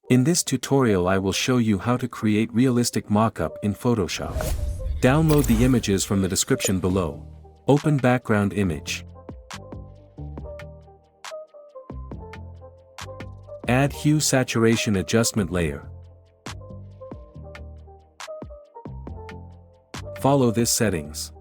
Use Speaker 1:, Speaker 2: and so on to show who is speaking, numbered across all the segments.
Speaker 1: In this tutorial I will show you how to create realistic mockup in Photoshop. Download the images from the description below. Open background image. Add hue saturation adjustment layer. Follow this settings.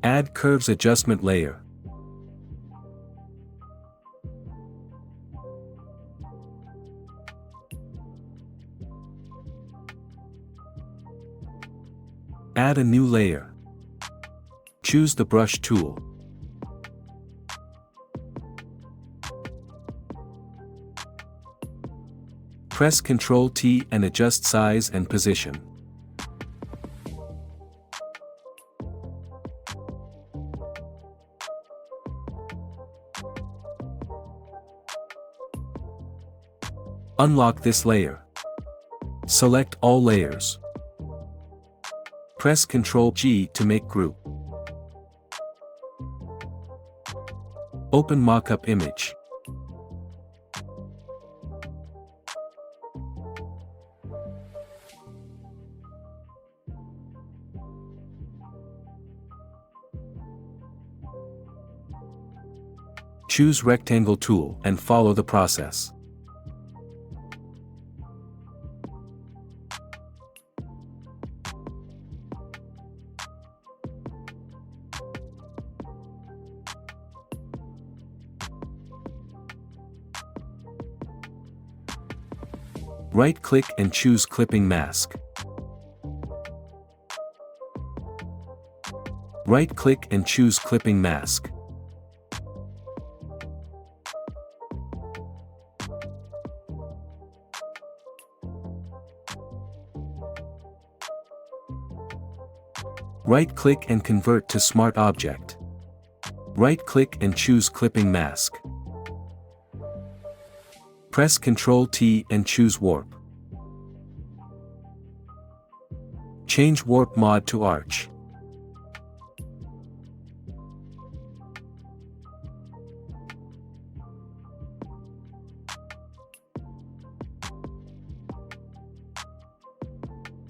Speaker 1: Add curves adjustment layer. Add a new layer. Choose the brush tool. Press Ctrl T and adjust size and position. Unlock this layer. Select all layers. Press Ctrl G to make group. Open mockup image. Choose rectangle tool and follow the process. Right-click and choose Clipping Mask. Right-click and choose Clipping Mask. Right-click and convert to Smart Object. Right-click and choose Clipping Mask. Press Ctrl T and choose Warp. Change Warp Mode to Arch.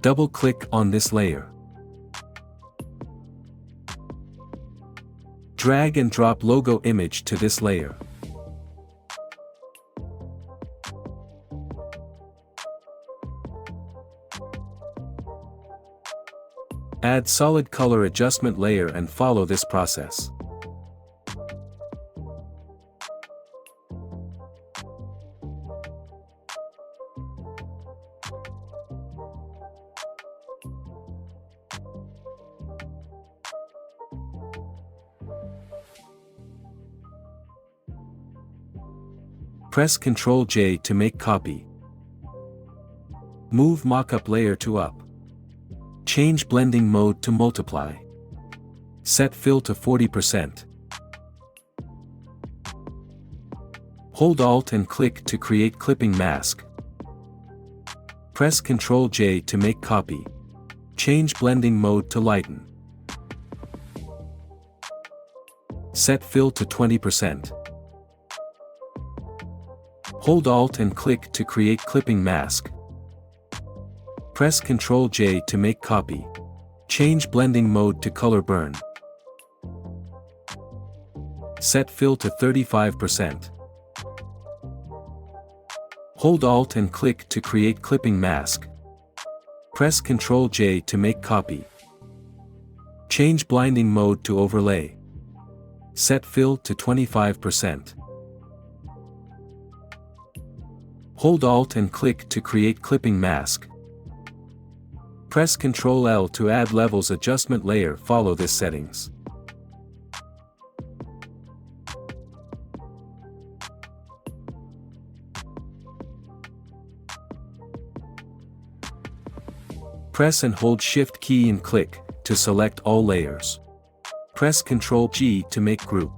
Speaker 1: Double-click on this layer. Drag and drop logo image to this layer. Add solid color adjustment layer and follow this process. Press Ctrl J to make copy. Move mockup layer to up. Change blending mode to multiply. Set fill to 40%. Hold Alt and click to create clipping mask. Press Ctrl J to make copy. Change blending mode to lighten. Set fill to 20%. Hold Alt and click to create clipping mask. Press Ctrl J to make copy. Change blending mode to color burn. Set fill to 35%. Hold Alt and click to create clipping mask. Press Ctrl J to make copy. Change blinding mode to overlay. Set fill to 25%. Hold Alt and click to create clipping mask. Press Ctrl L to add levels adjustment layer. Follow this settings. Press and hold Shift key and click to select all layers. Press Ctrl G to make group.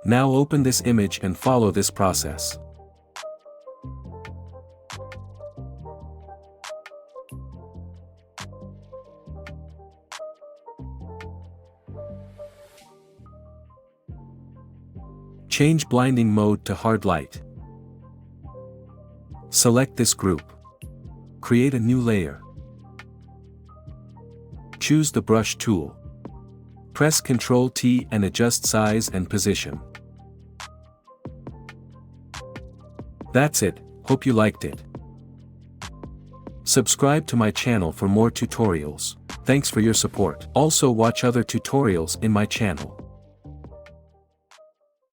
Speaker 1: Now open this image and follow this process. Change blinding mode to hard light. Select this group. Create a new layer. Choose the brush tool. Press Ctrl T and adjust size and position. That's it, hope you liked it. Subscribe to my channel for more tutorials. Thanks for your support. Also watch other tutorials in my channel.